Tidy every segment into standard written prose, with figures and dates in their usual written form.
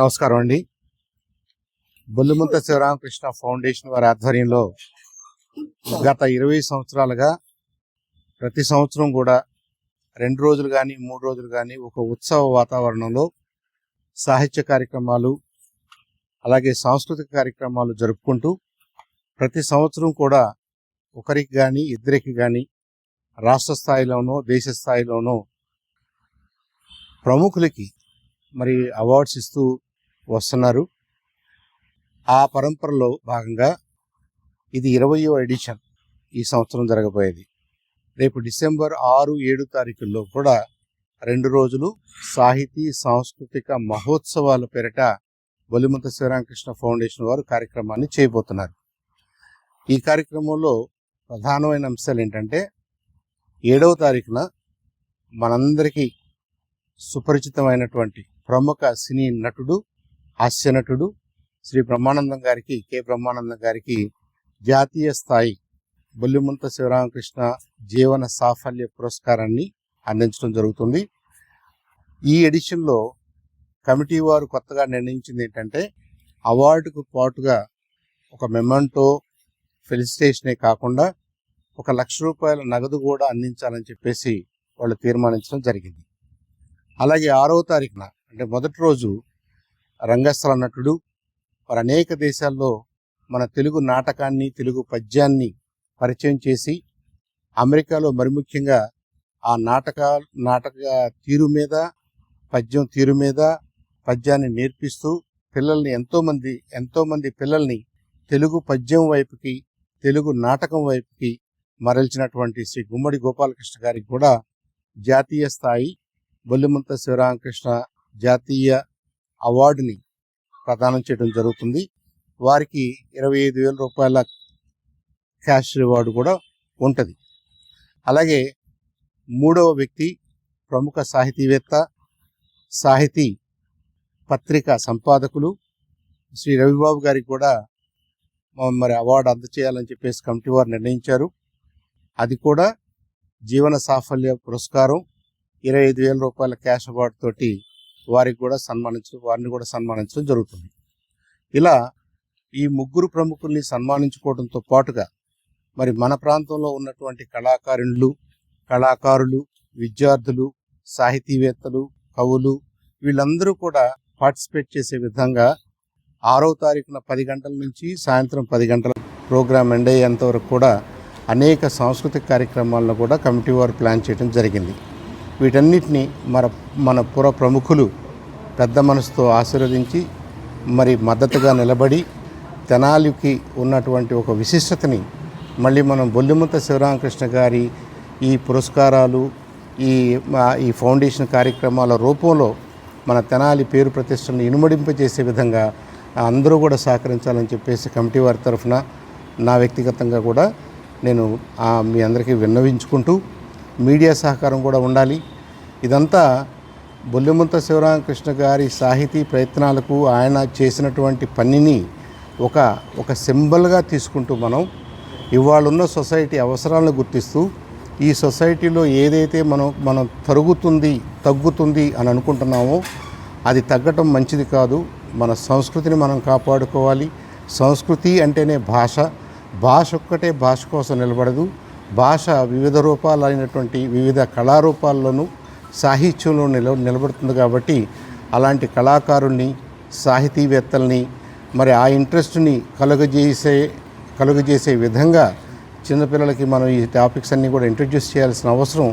నమస్కారం అండి. బొల్లిముంత శివరామకృష్ణ ఫౌండేషన్ వారి ఆధ్వర్యంలో గత 20 సంవత్సరాలుగా ప్రతి సంవత్సరం కూడా 2 రోజులు కానీ 3 రోజులు కానీ ఒక ఉత్సవ వాతావరణంలో సాహిత్య కార్యక్రమాలు అలాగే సాంస్కృతిక కార్యక్రమాలు జరుపుకుంటూ ప్రతి సంవత్సరం కూడా ఒకరికి కానీ ఇద్దరికి కానీ రాష్ట్ర స్థాయిలోనో దేశ స్థాయిలోనో ప్రముఖులకి మరి అవార్డ్స్ ఇస్తూ వస్తున్నారు. ఆ పరంపరలో భాగంగా ఇది 20వ ఎడిషన్ ఈ సంవత్సరం జరగబోయేది. రేపు డిసెంబర్ 6, 7 తారీఖుల్లో కూడా 2 రోజులు సాహితీ సాంస్కృతిక మహోత్సవాల పేరిట బొల్లిముంత శివరామకృష్ణ ఫౌండేషన్ వారు కార్యక్రమాన్ని చేయబోతున్నారు. ఈ కార్యక్రమంలో ప్రధానమైన అంశాలు ఏంటంటే 7వ తారీఖున మనందరికీ సుపరిచితమైనటువంటి ప్రముఖ సినీ నటుడు, హాస్య నటుడు శ్రీ బ్రహ్మానందం గారికి, కె బ్రహ్మానందం గారికి జాతీయ స్థాయి బొల్లిముంత శివరామకృష్ణ జీవన సాఫల్య పురస్కారాన్ని అందించడం జరుగుతుంది. ఈ ఎడిషన్లో కమిటీ వారు కొత్తగా నిర్ణయించింది ఏంటంటే అవార్డుకు పాటుగా ఒక మెమెంటో, ఫెలిసిటేషనే కాకుండా 1 లక్ష రూపాయల నగదు కూడా అందించాలని చెప్పేసి వాళ్ళు తీర్మానించడం జరిగింది. అలాగే 6వ తారీఖున అంటే మొదటి రోజు రంగస్థల నటుడు మరి అనేక దేశాల్లో మన తెలుగు నాటకాన్ని, తెలుగు పద్యాన్ని పరిచయం చేసి అమెరికాలో మరి ముఖ్యంగా ఆ నాటక తీరు మీద, పద్యం తీరు మీద పద్యాన్ని నేర్పిస్తూ పిల్లల్ని ఎంతోమంది పిల్లల్ని తెలుగు పద్యం వైపుకి, తెలుగు నాటకం వైపుకి మరల్చినటువంటి శ్రీ గుమ్మడి గోపాలకృష్ణ గారికి కూడా జాతీయ స్థాయి బొల్లిముంత శివరామకృష్ణ జాతీయ అవార్డుని ప్రదానం చేయడం జరుగుతుంది. వారికి 25,000 రూపాయల క్యాష్ రివార్డు కూడా ఉంటుంది. అలాగే 3వ వ్యక్తి ప్రముఖ సాహితీవేత్త, సాహితీ పత్రికా సంపాదకులు శ్రీ రవిబాబు గారికి కూడా మరి అవార్డు అందజేయాలని చెప్పేసి కమిటీ వారు నిర్ణయించారు. అది కూడా జీవన సాఫల్య పురస్కారం 25,000 రూపాయల క్యాష్ అవార్డు తోటి వారిని కూడా సన్మానించడం జరుగుతుంది. ఇలా ఈ 3 ప్రముఖుల్ని సన్మానించుకోవడంతో పాటుగా మరి మన ప్రాంతంలో ఉన్నటువంటి కళాకారులు, విద్యార్థులు, సాహితీవేత్తలు, కవులు వీళ్ళందరూ కూడా పార్టిసిపేట్ చేసే విధంగా 6వ తారీఖున 10 గంటల నుంచి సాయంత్రం 10 గంటల ప్రోగ్రాం ఎండ్ అయ్యేంత వరకు కూడా అనేక సాంస్కృతిక కార్యక్రమాలను కూడా కమిటీ వారు ప్లాన్ చేయడం జరిగింది. వీటన్నిటిని మన పుర ప్రముఖులు పెద్ద మనసుతో ఆశీర్వదించి మరి మద్దతుగా నిలబడి తెనాలికి ఉన్నటువంటి ఒక విశిష్టతని మళ్ళీ మనం బొల్లిముంత శివరామకృష్ణ గారి ఈ పురస్కారాలు, ఈ ఫౌండేషన్ కార్యక్రమాల రూపంలో మన తెనాలి పేరు ప్రతిష్టలను ఇనుమడింపజేసే విధంగా అందరూ కూడా సహకరించాలని చెప్పేసి కమిటీ వారి తరఫున నా వ్యక్తిగతంగా కూడా నేను మీ అందరికీ విన్నవించుకుంటూ మీడియా సహకారం కూడా ఉండాలి. ఇదంతా బొల్లిముంత శివరామకృష్ణ గారి సాహితీ ప్రయత్నాలకు ఆయన చేసినటువంటి పనిని ఒక సింబల్గా తీసుకుంటూ మనం ఇవాళున్న సొసైటీ అవసరాలను గుర్తిస్తూ ఈ సొసైటీలో ఏదైతే మనం తగ్గుతుంది అని అనుకుంటున్నామో అది తగ్గటం మంచిది కాదు. మన సంస్కృతిని మనం కాపాడుకోవాలి. సంస్కృతి అంటేనే భాష ఒక్కటే భాష కోసం నిలబడదు. భాష వివిధ రూపాలైనటువంటి వివిధ కళారూపాల్లోనూ సాహిత్యంలో నిలబడుతుంది. కాబట్టి అలాంటి కళాకారుల్ని, సాహితీవేత్తల్ని మరి ఆ ఇంట్రెస్ట్ని కలుగజేసే విధంగా చిన్నపిల్లలకి మనం ఈ టాపిక్స్ అన్నీ కూడా ఇంట్రడ్యూస్ చేయాల్సిన అవసరం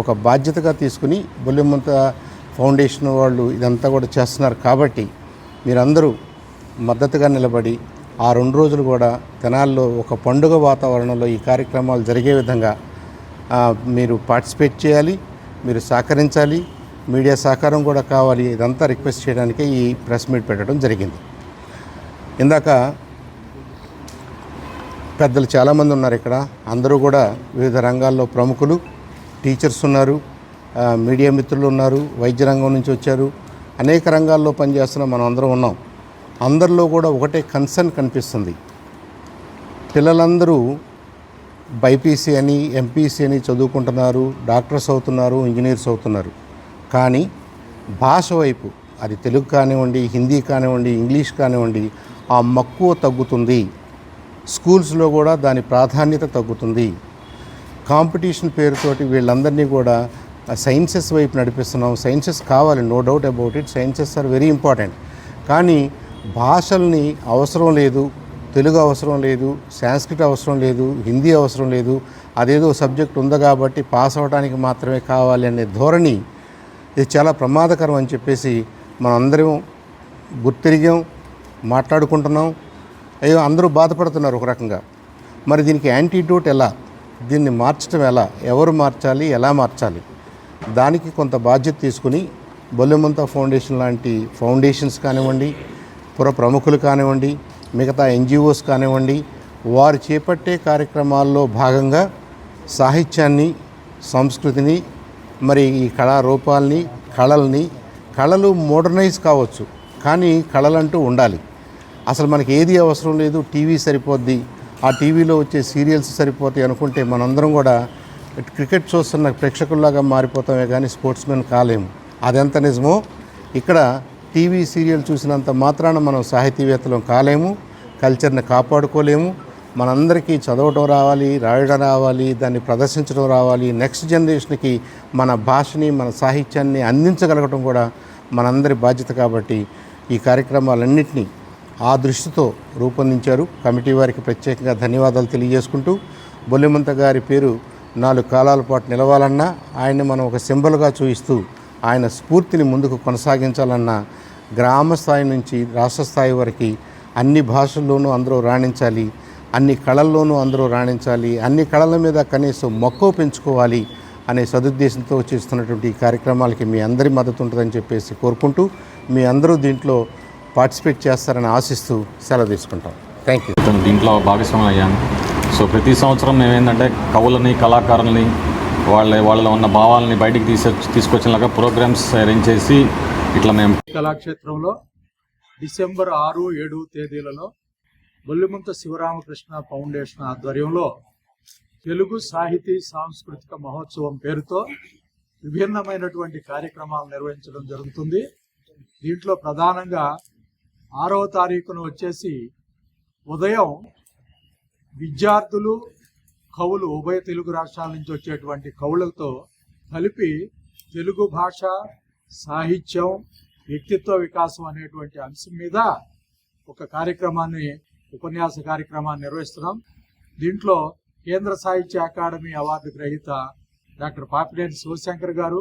ఒక బాధ్యతగా తీసుకుని బొల్లిముంత ఫౌండేషన్ వాళ్ళు ఇదంతా కూడా చేస్తున్నారు. కాబట్టి మీరందరూ మద్దతుగా నిలబడి ఆ 2 రోజులు కూడా తెనాల్లో ఒక పండుగ వాతావరణంలో ఈ కార్యక్రమాలు జరిగే విధంగా మీరు పార్టిసిపేట్ చేయాలి, మీరు సహకరించాలి, మీడియా సహకారం కూడా కావాలి. ఇదంతా రిక్వెస్ట్ చేయడానికే ఈ ప్రెస్ మీట్ పెట్టడం జరిగింది. ఇందాక పెద్దలు చాలామంది ఉన్నారు ఇక్కడ. అందరూ కూడా వివిధ రంగాల్లో ప్రముఖులు, టీచర్స్ ఉన్నారు, మీడియా మిత్రులు ఉన్నారు, వైద్య రంగం నుంచి వచ్చారు, అనేక రంగాల్లో పనిచేస్తున్న మనం అందరం ఉన్నాం. అందరిలో కూడా ఒకటే కన్సర్న్ కనిపిస్తుంది. పిల్లలందరూ బైపీసీ అని, ఎంపీసీ అని చదువుకుంటున్నారు, డాక్టర్స్ అవుతున్నారు, ఇంజనీర్స్ అవుతున్నారు. కానీ భాష వైపు అది తెలుగు కానివ్వండి, హిందీ కానివ్వండి, ఇంగ్లీష్ కానివ్వండి, ఆ మక్కువ తగ్గుతుంది. స్కూల్స్లో కూడా దాని ప్రాధాన్యత తగ్గుతుంది. కాంపిటీషన్ పేరుతోటి వీళ్ళందరినీ కూడా సైన్సెస్ వైపు నడిపిస్తున్నాం. సైన్సెస్ కావాలి, no doubt about it, sciences are very important. కానీ భాషల్ని అవసరం లేదు, తెలుగు అవసరం లేదు, సాంస్క్రిట్ అవసరం లేదు, హిందీ అవసరం లేదు, అదేదో సబ్జెక్ట్ ఉంది కాబట్టి పాస్ అవ్వడానికి మాత్రమే కావాలి అనే ధోరణి ఇది చాలా ప్రమాదకరం అని చెప్పేసి మనం అందరం గుర్తిరిగాం, మాట్లాడుకుంటున్నాం. అయ్యో అందరూ బాధపడుతున్నారు ఒక రకంగా. మరి దీనికి యాంటీడోట్ ఎలా, దీన్ని మార్చడం ఎలా, ఎవరు మార్చాలి, ఎలా మార్చాలి, దానికి కొంత బాధ్యత తీసుకుని బొల్లెమంత ఫౌండేషన్ లాంటి ఫౌండేషన్స్ కానివ్వండి, ప్రముఖులు కానివ్వండి, మిగతా ఎన్జిఓస్ కానివ్వండి, వారు చేపట్టే కార్యక్రమాల్లో భాగంగా సాహిత్యాన్ని, సంస్కృతిని, మరి ఈ కళారూపాల్ని, కళలు మోడర్నైజ్ కావచ్చు, కానీ కళలంటూ ఉండాలి. అసలు మనకి ఏది అవసరం లేదు, టీవీ సరిపోద్ది, ఆ టీవీలో వచ్చే సీరియల్స్ సరిపోతాయి అనుకుంటే మనందరం కూడా క్రికెట్ చూస్తున్న ప్రేక్షకుల్లాగా మారిపోతామే కానీ స్పోర్ట్స్మెన్ కాలేము. అదెంత నిజమో ఇక్కడ టీవీ సీరియల్ చూసినంత మాత్రాన మనం సాహితీవేత్తలం కాలేము, కల్చర్ని కాపాడుకోలేము. మనందరికీ చదవటం రావాలి, రాయడం రావాలి, దాన్ని ప్రదర్శించడం రావాలి. నెక్స్ట్ జనరేషన్కి మన భాషని, మన సాహిత్యాన్ని అందించగలగటం కూడా మనందరి బాధ్యత. కాబట్టి ఈ కార్యక్రమాలన్నింటినీ ఆ దృష్టితో రూపొందించారు. కమిటీ వారికి ప్రత్యేకంగా ధన్యవాదాలు తెలియజేసుకుంటూ, బొల్లెమంత గారి పేరు 4 కాలాల పాటు నిలవాలన్నా, ఆయన్ని మనం ఒక సింబల్గా చూపిస్తూ ఆయన స్ఫూర్తిని ముందుకు కొనసాగించాలన్న, గ్రామ స్థాయి నుంచి రాష్ట్ర స్థాయి వరకు అన్ని భాషల్లోనూ అందరూ రాణించాలి, అన్ని కళల్లోనూ అందరూ రాణించాలి, అన్ని కళల మీద కనీసం మక్కువ పెంచుకోవాలి అనే సదుద్దేశంతో చేస్తున్నటువంటి ఈ కార్యక్రమాలకి మీ అందరి మద్దతు ఉంటుందని చెప్పేసి కోరుకుంటూ, మీ అందరూ దీంట్లో పార్టిసిపేట్ చేస్తారని ఆశిస్తూ సెలవు తీసుకుంటాం. Thank you. దీంట్లో భాగస్వామ్యం అయ్యాను. సో ప్రతి సంవత్సరం మేమేంటంటే కవులని, కళాకారులని, వాళ్ళలో ఉన్న భావాలని బయటికి తీసుకొచ్చేలాగా ప్రోగ్రామ్స్ అరేంజ్ చేసి ఇట్లా మేము కళాక్షేత్రంలో డిసెంబర్ 6, 7 తేదీలలో బొల్లిమంత శివరామకృష్ణ ఫౌండేషన్ ఆధ్వర్యంలో తెలుగు సాహితీ సాంస్కృతిక మహోత్సవం పేరుతో విభిన్నమైనటువంటి కార్యక్రమాలు నిర్వహించడం జరుగుతుంది. దీంట్లో ప్రధానంగా 6వ తారీఖున వచ్చేసి ఉదయం విద్యార్థులు, కవులు, ఉభయ తెలుగు రాష్ట్రాల నుంచి వచ్చేటువంటి కవులతో కలిపి తెలుగు భాష, సాహిత్యం, వ్యక్తిత్వ వికాసం అనేటువంటి అంశం మీద ఒక ఉపన్యాస కార్యక్రమాన్ని నిర్వహిస్తున్నాం. దీంట్లో కేంద్ర సాహిత్య అకాడమీ అవార్డు గ్రహీత డాక్టర్ పాపినేని శివశంకర్ గారు,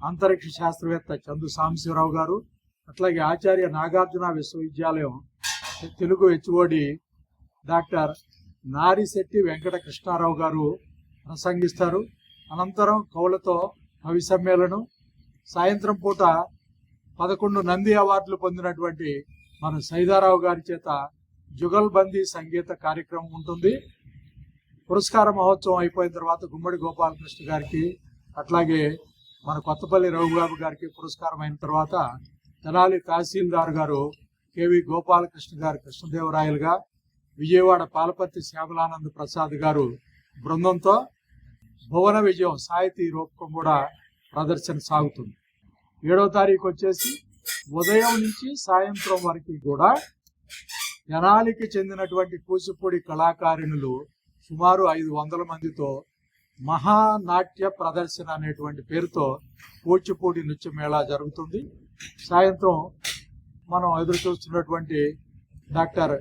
అంతరిక్ష శాస్త్రవేత్త చందు సాంబశివరావు గారు, అట్లాగే ఆచార్య నాగార్జున విశ్వవిద్యాలయం తెలుగు హెచ్ఓడి డాక్టర్ నారిశెట్టి వెంకట కృష్ణారావు గారు ప్రసంగిస్తారు. అనంతరం కవులతో కవి సమ్మేళనం, సాయంత్రం పూట 11 నంది అవార్డులు పొందినటువంటి మన సైదారావు గారి చేత జుగల్బందీ సంగీత కార్యక్రమం ఉంటుంది. పురస్కార మహోత్సవం అయిపోయిన తర్వాత గుమ్మడి గోపాలకృష్ణ గారికి, అట్లాగే మన కొత్తపల్లి రఘుబాబు గారికి పురస్కారం అయిన తర్వాత తెనాలి తహసీల్దార్ గారు కేవి గోపాలకృష్ణ గారు కృష్ణదేవరాయలుగా, విజయవాడ పాలపర్తి శ్యామలానంద ప్రసాద్ గారు బృందంతో భువన విజయం సాహితీ రూపకం కూడా ప్రదర్శన సాగుతుంది. 7వ తారీఖు వచ్చేసి ఉదయం నుంచి సాయంత్రం వరకు కూడా తెనాలికి చెందినటువంటి కూచిపూడి కళాకారిణులు సుమారు 500 మందితో మహానాట్య ప్రదర్శన అనేటువంటి పేరుతో కూచిపూడి నృత్య మేళా జరుగుతుంది. సాయంత్రం మనం ఎదురు చూస్తున్నటువంటి డాక్టర్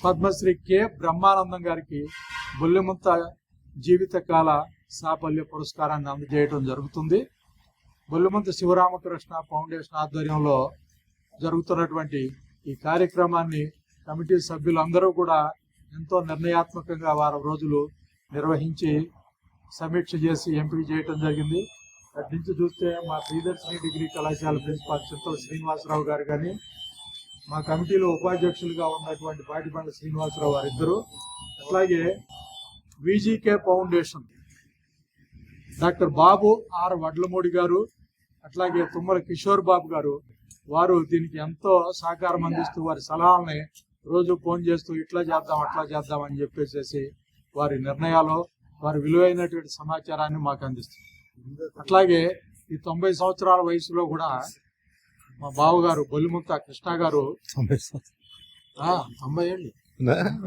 పద్మశ్రీ కె బ్రహ్మానందం గారికి బొల్లెమంత జీవితకాల సాఫల్య పురస్కారాన్ని అందజేయడం జరుగుతుంది. బొల్లెమంత శివరామకృష్ణ ఫౌండేషన్ ఆధ్వర్యంలో జరుగుతున్నటువంటి ఈ కార్యక్రమాన్ని కమిటీ సభ్యులందరూ కూడా ఎంతో నిర్ణయాత్మకంగా వారం రోజులు నిర్వహించి సమీక్ష చేసి ఎంపిక చేయడం జరిగింది. అటు నుంచి చూస్తే మా ప్రియదర్శిని డిగ్రీ కళాశాల ప్రిన్సిపాల్ చింతల శ్రీనివాసరావు గారు కానీ, మా కమిటీలో ఉపాధ్యక్షులుగా ఉన్నటువంటి పాటిబండ్ల శ్రీనివాసరావు వారిద్దరు, అట్లాగే VGK Foundation doctor Babu R Vadlamudi గారు, అట్లాగే తుమ్మల కిషోర్ బాబు గారు, వారు దీనికి ఎంతో సహకారం అందిస్తూ వారి సలహాలని రోజు ఫోన్ చేస్తూ ఇట్లా చేద్దాం అట్లా చేద్దాం అని చెప్పేసి వారి నిర్ణయాలు, వారి విలువైనటువంటి సమాచారాన్ని మాకు అందిస్తారు. అట్లాగే ఈ 90 సంవత్సరాల వయసులో కూడా మా బావగారు బొల్లిముంత కృష్ణ గారు 90 ఏళ్ళు,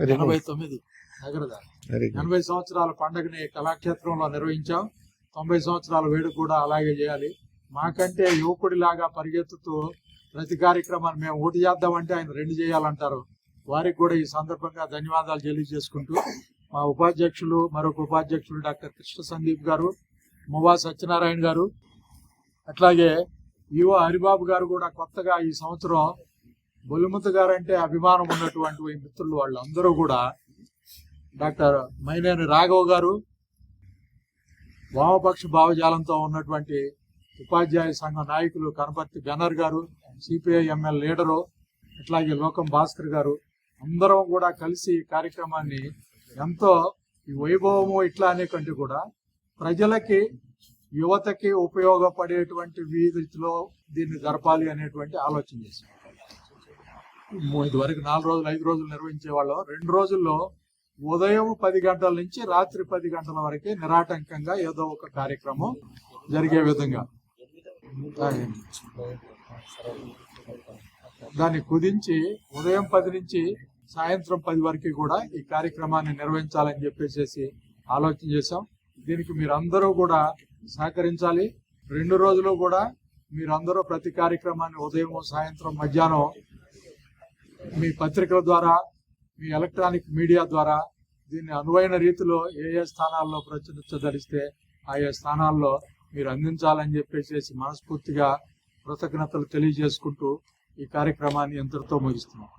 89 దగ్గర దాకా. 80 సంవత్సరాల పండుగని కళాక్షేత్రంలో నిర్వహించాం. 90 సంవత్సరాల వేడుక కూడా అలాగే చేయాలి. మాకంటే యువకుడిలాగా పరిగెత్తుతూ ప్రతి కార్యక్రమాన్ని మేము ఒకటి చేద్దామంటే ఆయన 2 చేయాలంటారు. వారికి కూడా ఈ సందర్భంగా ధన్యవాదాలు తెలియజేసుకుంటూ మా ఉపాధ్యక్షులు, మరొక ఉపాధ్యక్షులు డాక్టర్ కృష్ణ సందీప్ గారు, మువ్వా సత్యనారాయణ గారు, అట్లాగే ఈవో హరిబాబు గారు కూడా కొత్తగా ఈ సంవత్సరం బొల్లిముంత గారు అంటే అభిమానం ఉన్నటువంటి మిత్రులు వాళ్ళందరూ కూడా, డాక్టర్ మైనేని రాఘవ్ గారు, వామపక్ష భావజాలంతో ఉన్నటువంటి ఉపాధ్యాయ సంఘ నాయకులు కనపర్తి బెనర్ గారు, సిపిఐ ఎంఎల్ లీడరు, అట్లాగే లోకం భాస్కర్ గారు, అందరం కూడా కలిసి ఈ కార్యక్రమాన్ని ఎంతో ఈ వైభవము ఇట్లా అనే కంటే కూడా ప్రజలకి, యువతకి ఉపయోగపడేటువంటి రీతిలో దీన్ని జరపాలి అనేటువంటి ఆలోచన చేశాం. ఇదివరకు 4 రోజులు 5 రోజులు నిర్వహించేవాళ్ళం. 2 రోజుల్లో ఉదయం 10 గంటల నుంచి రాత్రి 10 గంటల వరకే నిరాటంకంగా ఏదో ఒక కార్యక్రమం జరిగే విధంగా దాన్ని కుదించి ఉదయం 10 నుంచి సాయంత్రం 10 వరకు కూడా ఈ కార్యక్రమాన్ని నిర్వహించాలని చెప్పేసి ఆలోచన చేశాం. దీనికి మీరందరూ కూడా సహకరించాలి. 2 రోజులు కూడా మీరందరూ ప్రతి కార్యక్రమాన్ని ఉదయం, సాయంత్రం, మధ్యాహ్నం మీ పత్రికల ద్వారా, మీ ఎలక్ట్రానిక్ మీడియా ద్వారా దీన్ని అనువైన రీతిలో ఏ స్థానాల్లో ప్రచురించదలిస్తే ఆయా స్థానాల్లో మీరు అందించాలని చెప్పేసి మనస్ఫూర్తిగా కృతజ్ఞతలు తెలియజేసుకుంటూ ఈ కార్యక్రమాన్ని ఇంతటితో ముగిస్తున్నాం.